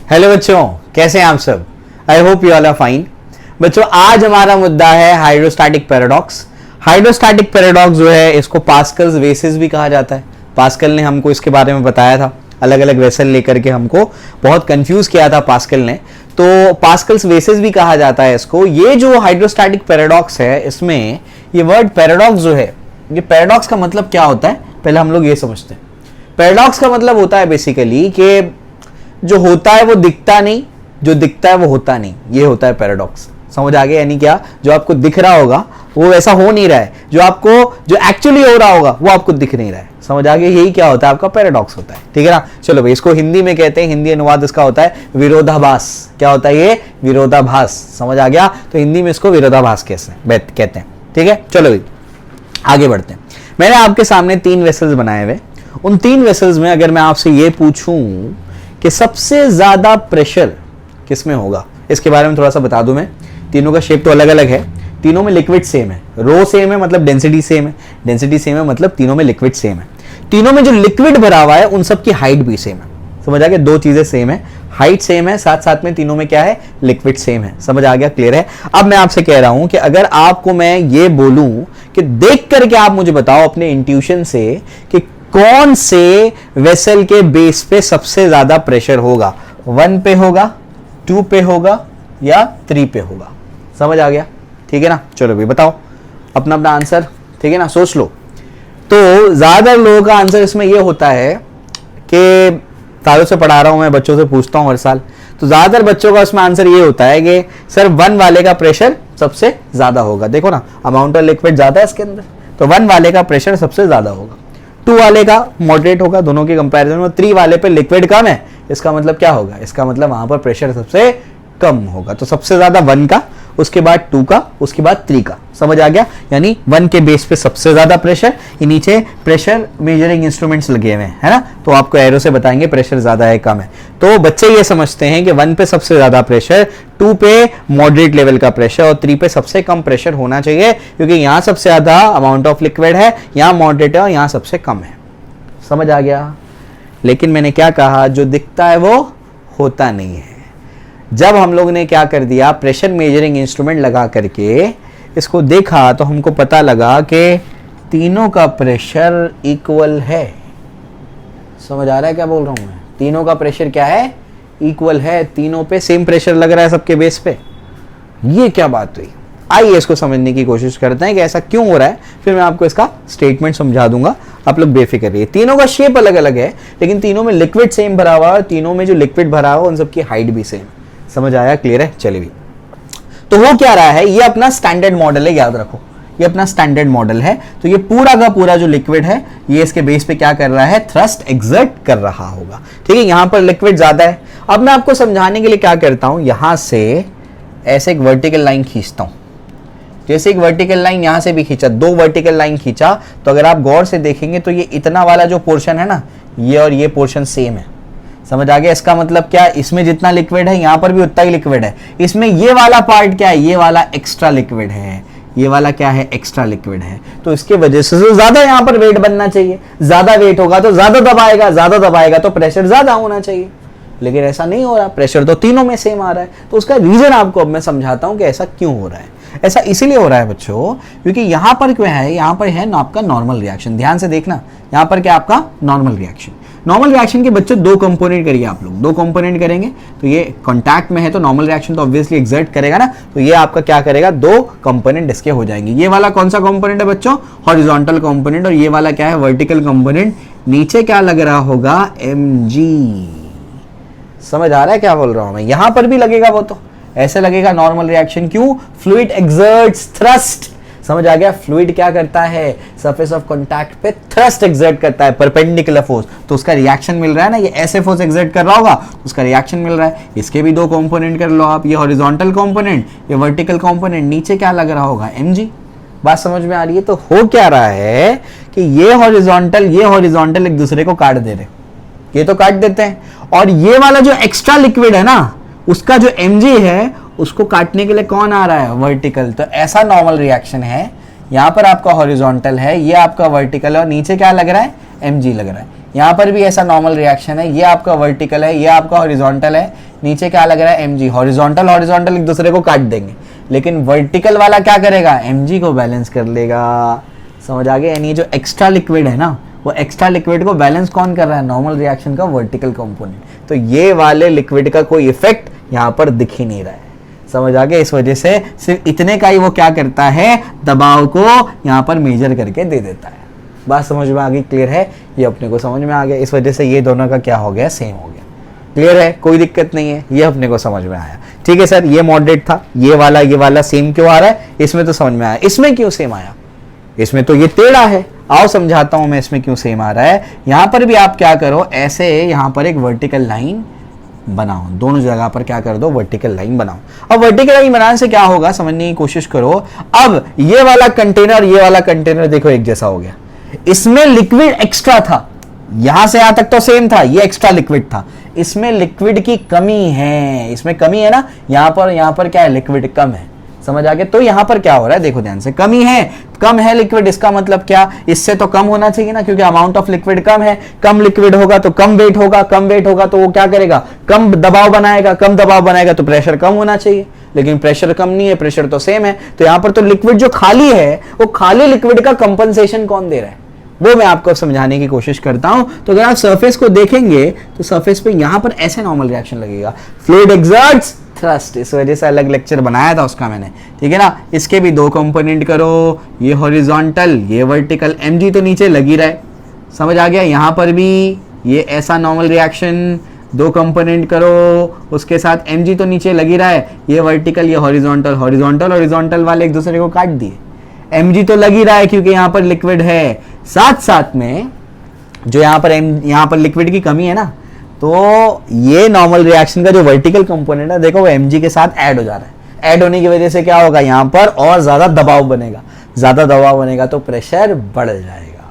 Hello बच्चों, कैसे हैं आप सब? I hope you all are fine. बच्चों, आज हमारा मुद्दा है हाइड्रोस्टैटिक पैराडॉक्स। हाइड्रोस्टैटिक पैराडॉक्स जो है इसको पास्कल्स वेसेस भी कहा जाता है। पास्कल ने हमको इसके बारे में बताया था, अलग अलग वेसल लेकर के हमको बहुत कंफ्यूज किया था पास्कल ने। तो पास्कल्स वेसेस भी कहा जाता है इसको। ये जो हाइड्रोस्टैटिक पैराडॉक्स है, इसमें ये वर्ड पैराडॉक्स जो है, ये पैराडॉक्स का मतलब क्या होता है पहले हम लोग ये समझते हैं। पैराडॉक्स का मतलब होता है बेसिकली कि जो होता है वो दिखता नहीं, जो दिखता है वो होता नहीं, ये होता है पैराडॉक्स। समझ आ गया? यानी क्या, जो आपको दिख रहा होगा वो वैसा हो नहीं रहा है, जो एक्चुअली हो रहा होगा वो आपको दिख नहीं रहा है। समझ आ गया? यही क्या होता है, आपका पैराडॉक्स होता है। ठीक है ना? चलो भाई, इसको हिंदी में कहते हैं, हिंदी अनुवाद इसका होता है विरोधाभास। क्या होता है ये? विरोधाभास। समझ आ गया? तो हिंदी में इसको विरोधाभास कहते हैं। ठीक है, चलो भाई आगे बढ़ते हैं। मैंने आपके सामने 3 वेसल्स बनाए हुए। उन 3 वेसल्स में अगर मैं आपसे ये पूछूं कि सबसे ज्यादा प्रेशर किसमें होगा, इसके बारे में थोड़ा सा बता दूं मैं। तीनों का शेप तो अलग अलग है, तीनों में लिक्विड सेम है। रो सेम है मतलब डेंसिटी सेम है, डेंसिटी सेम है मतलब तीनों में लिक्विड सेम है। तीनों में जो लिक्विड भरा हुआ है उन सब की हाइट भी सेम है। समझ आ गया? 2 चीजें सेम है, हाइट सेम है, साथ साथ में तीनों में क्या है, लिक्विड सेम है। समझ आ गया? क्लियर है? अब मैं आपसे कह रहा हूं कि अगर आपको मैं ये बोलूं कि देख करके आप मुझे बताओ अपने इंट्यूशन से कि कौन से वेसल के बेस पे सबसे ज्यादा प्रेशर होगा, 1 पे होगा, 2 पे होगा या 3 पे होगा। समझ आ गया? ठीक है ना? चलो भाई बताओ अपना अपना आंसर। ठीक है ना? सोच लो। तो ज्यादातर लोगों का आंसर इसमें यह होता है कि सालों से पढ़ा रहा हूं मैं, बच्चों से पूछता हूं हर साल, तो ज्यादातर बच्चों का उसमें आंसर ये होता है कि सर 1 वाले का प्रेशर सबसे ज्यादा होगा। देखो ना, अमाउंट ऑफ लिक्विड ज्यादा है इसके अंदर, तो 1 वाले का प्रेशर सबसे ज्यादा होगा, 2 वाले का मॉडरेट होगा दोनों के कंपैरिजन में, 3 वाले पे लिक्विड कम है। इसका मतलब क्या होगा? इसका मतलब वहां पर प्रेशर सबसे कम होगा। तो सबसे ज्यादा 1 का, उसके बाद 2 का, उसके बाद 3 का। समझ आ गया? यानी 1 के बेस पे सबसे ज्यादा प्रेशर। ये नीचे प्रेशर मेजरिंग इंस्ट्रूमेंट्स लगे हुए हैं, है ना? तो आपको एरो से बताएंगे प्रेशर ज्यादा है कम है। तो बच्चे ये समझते हैं कि 1 पे सबसे ज्यादा प्रेशर, 2 पे मॉडरेट लेवल का प्रेशर और 3 पे सबसे कम प्रेशर होना चाहिए, क्योंकि यहां सबसे ज्यादा अमाउंट ऑफ लिक्विड है, यहां मॉडरेट है और यहां सबसे कम है। समझ आ गया? लेकिन मैंने क्या कहा, जो दिखता है वो होता नहीं है। जब हम लोग ने क्या कर दिया, प्रेशर मेजरिंग इंस्ट्रूमेंट लगा करके इसको देखा तो हमको पता लगा कि तीनों का प्रेशर इक्वल है। समझ आ रहा है क्या बोल रहा हूं मैं? तीनों का प्रेशर क्या है? इक्वल है। तीनों पे सेम प्रेशर लग रहा है सबके बेस पे। ये क्या बात हुई? आइए इसको समझने की कोशिश करते हैं कि ऐसा क्यों हो रहा है, फिर मैं आपको इसका स्टेटमेंट समझा दूंगा। आप लोग बेफिक्र रहिए। तीनों का शेप अलग अलग है, लेकिन तीनों में लिक्विड सेम भरा हुआ है, तीनों में जो लिक्विड भरा हुआ है उन सबकी हाइट भी सेम। समझ आया? क्लियर है? चलिए भी। तो वो क्या रहा है, ये अपना स्टैंडर्ड मॉडल है, याद रखो ये अपना स्टैंडर्ड मॉडल है। तो ये पूरा का पूरा जो लिक्विड है ये इसके बेस पे क्या कर रहा है, थ्रस्ट एक्सर्ट कर रहा होगा। ठीक है? यहां पर लिक्विड ज्यादा है। अब मैं आपको समझाने के लिए क्या करता हूं, यहां से ऐसे एक वर्टिकल लाइन खींचता हूं। जैसे एक वर्टिकल लाइन यहां से भी खींचा, 2 वर्टिकल लाइन खींचा, तो अगर आप गौर से देखेंगे तो ये इतना वाला जो पोर्शन है ना, ये और ये पोर्शन सेम है। समझ आ गया? इसका मतलब क्या, इसमें जितना लिक्विड है यहां पर भी उतना ही लिक्विड है। इसमें ये वाला पार्ट क्या है, ये वाला एक्स्ट्रा लिक्विड है, ये वाला क्या है, एक्स्ट्रा लिक्विड है। तो इसके वजह से ज्यादा यहां पर वेट बनना चाहिए। ज्यादा वेट होगा तो ज्यादा दबाएगा, ज्यादा दबाएगा तो प्रेशर ज्यादा होना चाहिए, लेकिन ऐसा नहीं हो रहा। प्रेशर तो तीनों में सेम आ रहा है। तो उसका रीजन आपको अब मैं समझाता हूं कि ऐसा क्यों हो रहा है। ऐसा इसीलिए हो रहा है बच्चों, क्योंकि यहां पर क्या है, यहां पर है ना आपका नॉर्मल रिएक्शन। ध्यान से देखना, यहां पर क्या आपका नॉर्मल रिएक्शन। नॉर्मल रिएक्शन के बच्चों 2 कंपोनेंट करिए आप लोग, 2 कंपोनेंट करेंगे। तो ये कांटेक्ट में है तो नॉर्मल रिएक्शन तो ऑब्वियसली एक्सर्ट करेगा ना, तो ये आपका क्या करेगा, 2 कंपोनेंट इसके हो जाएंगे। ये वाला कौन सा कंपोनेंट है बच्चों, हॉरिजॉन्टल कंपोनेंट, और ये वाला क्या है, वर्टिकल कंपोनेंट। नीचे क्या लग रहा होगा, mg। समझ आ रहा है क्या बोल रहा हूं मैं? यहां पर भी लगेगा वो, तो ऐसे लगेगा नॉर्मल रिएक्शन। क्यों? Fluid exerts thrust. समझ आ गया? फ्लूइड क्या करता है, सरफेस ऑफ कांटेक्ट पे थ्रस्ट एक्सर्ट करता है, परपेंडिकुलर फोर्स। तो उसका रिएक्शन मिल रहा है ना, ये ऐसे फोर्स एक्सर्ट कर रहा होगा, उसका रिएक्शन मिल रहा है। इसके भी 2 कंपोनेंट कर लो आप, ये हॉरिजॉन्टल कंपोनेंट, ये वर्टिकल कंपोनेंट। नीचे क्या लग रहा होगा, mg। बात समझ में आ रही है? तो हो क्या रहा है कि ये हॉरिजॉन्टल एक दूसरे को काट दे रहे, ये तो काट देते हैं, और ये वाला जो एक्स्ट्रा लिक्विड है ना, उसका जो mg है उसको काटने के लिए कौन आ रहा है, वर्टिकल। तो ऐसा नॉर्मल रिएक्शन है। यहां पर आपका हॉरिजॉन्टल है, ये आपका वर्टिकल है, और नीचे क्या लग रहा है, mg लग रहा है। यहाँ पर भी ऐसा नॉर्मल रिएक्शन है, ये आपका वर्टिकल है, ये आपका हॉरिजॉन्टल है, नीचे क्या लग रहा है mg, हॉरिजॉन्टल हॉरिजॉन्टल एक दूसरे को काट देंगे, लेकिन वर्टिकल वाला क्या करेगा, mg को बैलेंस कर लेगा। समझ आ गया, यानी जो एक्स्ट्रा लिक्विड है ना, वो एक्स्ट्रा लिक्विड को बैलेंस कौन कर रहा है, नॉर्मल रिएक्शन का वर्टिकल कंपोनेंट। तो ये वाले लिक्विड का कोई इफेक्ट यहाँ पर दिख ही नहीं रहा है। समझ आ गया, इस वजह से सिर्फ इतने का ही वो क्या करता है, दबाव को यहाँ पर मेजर करके दे देता है। बात समझ में आ गई, क्लियर है, ये अपने को समझ में आ गया। इस वजह से ये दोनों का क्या हो गया, सेम हो गया। क्लियर है, कोई दिक्कत नहीं है, ये अपने को समझ में आया। ठीक है सर, ये मॉडरेट था, ये वाला सेम क्यों आ रहा है, इसमें तो समझ में आया। इसमें क्यों सेम आया, इसमें तो ये टेढ़ा है, आओ समझाता हूं मैं इसमें क्यों सेम आ रहा है। यहां पर भी आप क्या करो, ऐसे यहां पर एक वर्टिकल लाइन बनाओ, दोनों जगह पर क्या कर दो, वर्टिकल लाइन बनाओ। अब वर्टिकल लाइन बनाने से क्या होगा, समझने की कोशिश करो। अब ये वाला कंटेनर, ये वाला कंटेनर देखो एक जैसा हो गया, इसमें लिक्विड एक्स्ट्रा था, यहां से यहां तक तो सेम था, ये एक्स्ट्रा लिक्विड था, इसमें लिक्विड की कमी है, इसमें कमी है ना, यहां पर क्या है, लिक्विड कम है। समझ आ गया, तो यहां पर क्या हो रहा है, देखो ध्यान से, कमी है, कम है लिक्विड, इसका मतलब क्या, इससे तो कम होना चाहिए ना, क्योंकि अमाउंट ऑफ लिक्विड कम है, कम लिक्विड होगा तो कम वेट होगा, कम वेट होगा तो वो क्या करेगा, कम दबाव बनाएगा, कम दबाव बनाएगा तो प्रेशर कम होना चाहिए, लेकिन प्रेशर कम नहीं है, प्रेशर तो सेम है। तो यहां पर तो लिक्विड जो खाली है, वो खाली लिक्विड का कंपनसेशन कौन दे रहा है, वो मैं आपको समझाने की कोशिश करता हूं। तो अगर आप सरफेस को देखेंगे तो सरफेस पे यहां पर ऐसे नॉर्मल रिएक्शन लगेगा, फ्लूइड एक्सर्ट्स थ्रस्ट, इस वजह से अलग लेक्चर बनाया था उसका मैंने, ठीक है ना। इसके भी दो कंपोनेंट करो, ये हॉरिजॉन्टल, ये वर्टिकल, mg तो नीचे लग ही रहा है। समझ आ गया, यहां पर भी ये ऐसा नॉर्मल रिएक्शन, दो कंपोनेंट करो, उसके साथ mg तो नीचे लग ही रहा है, ये वर्टिकल, ये हॉरिजॉन्टल, हॉरिजॉन्टल हॉरिजॉन्टल वाले एक दूसरे को काट दिए, mg तो लग ही रहा है क्योंकि यहां पर लिक्विड है, साथ साथ में जो यहां पर लिक्विड की कमी है ना, तो ये नॉर्मल रिएक्शन का जो वर्टिकल कंपोनेंट है, देखो वो mg के साथ ऐड हो जा रहा है। ऐड होने की वजह से क्या होगा, यहां पर और ज्यादा दबाव बनेगा, ज्यादा दबाव बनेगा तो प्रेशर बढ़ जाएगा।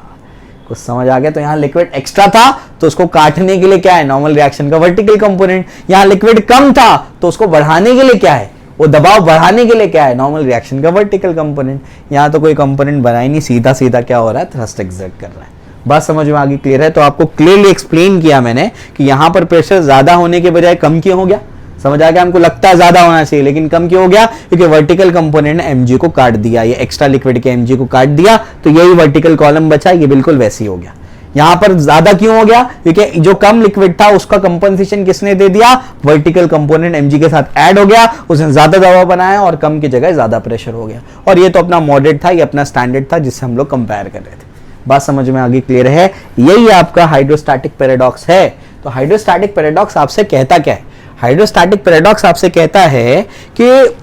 कुछ समझ आ गया। तो यहाँ लिक्विड एक्स्ट्रा था तो उसको काटने के लिए क्या है, नॉर्मल रिएक्शन का वर्टिकल कंपोनेंट। यहाँ लिक्विड कम था तो उसको बढ़ाने के लिए क्या है, वो दबाव बढ़ाने के लिए क्या है, नॉर्मल रिएक्शन का वर्टिकल कंपोनेंट। यहाँ तो कोई कंपोनेंट बना ही नहीं, सीधा सीधा क्या हो रहा है, थ्रस्ट एक्सर्ट कर रहा है। बात समझ में आ गई, क्लियर है। तो आपको क्लियरली एक्सप्लेन किया मैंने कि यहाँ पर प्रेशर ज्यादा होने के बजाय कम क्यों हो गया। समझ आ गया, हमको लगता है ज्यादा होना चाहिए लेकिन कम क्यों हो गया, क्योंकि वर्टिकल कंपोनेंट ने mg को काट दिया, ये एक्स्ट्रा लिक्विड के mg को काट दिया, तो यही वर्टिकल कॉलम बचा, ये बिल्कुल वैसे ही हो गया। यहां पर ज्यादा क्यों हो गया, क्योंकि जो कम लिक्विड था उसका कंपनसेशन किसने दे दिया, वर्टिकल कंपोनेंट mg के साथ ऐड हो गया, उसने ज्यादा दबाव बनाया और कम की जगह ज्यादा प्रेशर हो गया। और ये तो अपना मॉडरेट था, ये अपना स्टैंडर्ड था जिससे हम लोग कंपेयर कर रहे थे। बात समझ में आ गई, क्लियर है। यही आपका हाइड्रोस्टैटिक पैराडॉक्स है। तो हाइड्रोस्टैटिक पैराडॉक्स आपसे कहता क्या है, हाइड्रोस्टैटिक पैराडॉक्स आपसे कहता है कि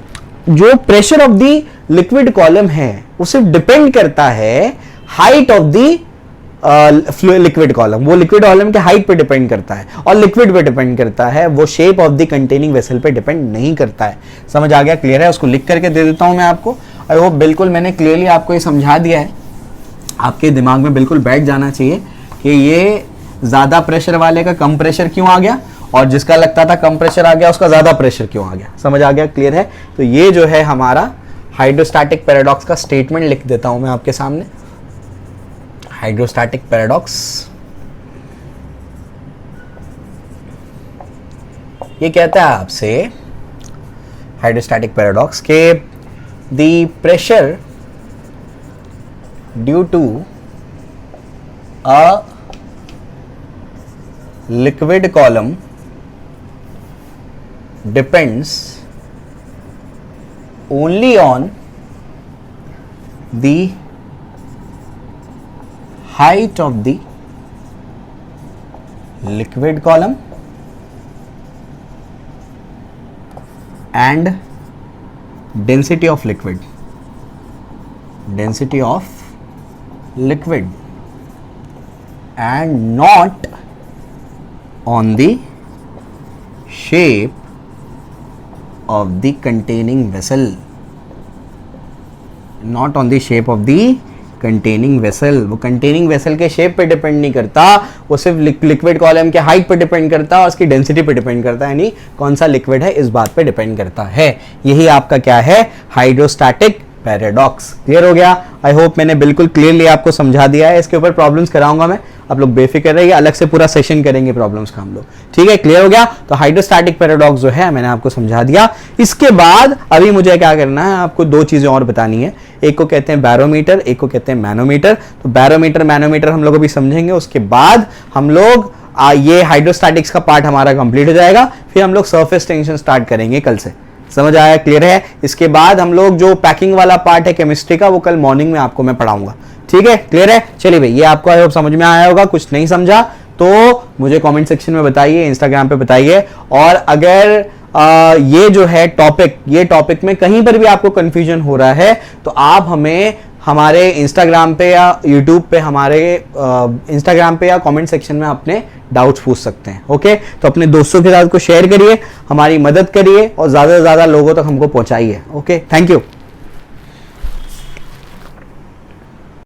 जो pressure of the liquid column है उसे डिपेंड करता है height of the liquid column, वो लिक्विड कॉलम के हाइट पे डिपेंड करता है और लिक्विड पे डिपेंड करता है, वो shape of the containing vessel पे डिपेंड नहीं करता है। समझ आ गया, क्लियर है। उसको लिख करके दे देता हूं मैं आपको। आई होप बिल्कुल मैंने क्लियरली आपको ये समझा दिया है, आपके दिमाग में बिल्कुल बैठ जाना चाहिए कि ये ज्यादा प्रेशर वाले का कम प्रेशर क्यों आ गया और जिसका लगता था कम प्रेशर आ गया उसका ज्यादा प्रेशर क्यों आ गया। समझ आ गया, क्लियर है। तो ये जो है हमारा हाइड्रोस्टैटिक पैराडॉक्स का स्टेटमेंट लिख देता हूं मैं आपके सामने। हाइड्रोस्टैटिक पैराडॉक्स ये कहता है आपसे, हाइड्रोस्टैटिक पैराडॉक्स के the pressure due to a liquid column depends only on the height of the liquid column and density of liquid, and not on the shape of the containing vessel, not on the shape of the containing vessel। वो containing vessel के shape पे depend नहीं करता, वो सिर्फ liquid column के height पे depend करता है और उसकी डेंसिटी पे डिपेंड करता है, यानी कौन सा लिक्विड है इस बात पे डिपेंड करता है। यही आपका क्या है, हाइड्रोस्टैटिक पैराडॉक्स। क्लियर हो गया। आई होप मैंने बिल्कुल क्लियरली आपको समझा दिया है। इसके ऊपर प्रॉब्लम्स कराऊंगा मैं आप लोग बेफिक्र रहिए, अलग से पूरा सेशन करेंगे प्रॉब्लम्स का हम लोग। ठीक है, क्लियर हो गया? तो हाइड्रोस्टैटिक पैराडॉक्स जो है मैंने आपको समझा दिया। इसके बाद अभी मुझे क्या करना है, आपको दो चीजें और बतानी है। एक को कहते हैं बैरोमीटर, एक को कहते हैं मैनोमीटर। तो बैरोमीटर मैनोमीटर हम लोग अभी समझेंगे, उसके बाद हम लोग ये हाइड्रोस्टैटिक्स का पार्ट हमारा कंप्लीट हो जाएगा, फिर हम लोग सरफेस टेंशन स्टार्ट करेंगे कल से। समझ आया? क्लियर है? इसके बाद हम लोग जो पैकिंग वाला पार्ट है केमिस्ट्री का, वो कल मॉर्निंग में आपको मैं पढ़ाऊंगा। ठीक है, क्लियर है? चलिए भाई, ये आपको आई होप समझ में आया होगा। कुछ नहीं समझा तो मुझे कमेंट सेक्शन में बताइए, इंस्टाग्राम पे बताइए। और अगर ये जो है टॉपिक, ये टॉपिक में कहीं पर भी आपको कंफ्यूजन हो रहा है तो आप हमें हमारे इंस्टाग्राम पे या यूट्यूब पे, हमारे इंस्टाग्राम पे या कमेंट सेक्शन में अपने डाउट्स पूछ सकते हैं। ओके, तो अपने दोस्तों के साथ को शेयर करिए, हमारी मदद करिए और ज्यादा से ज्यादा लोगों तक हमको पहुंचाइए। Okay, thank you.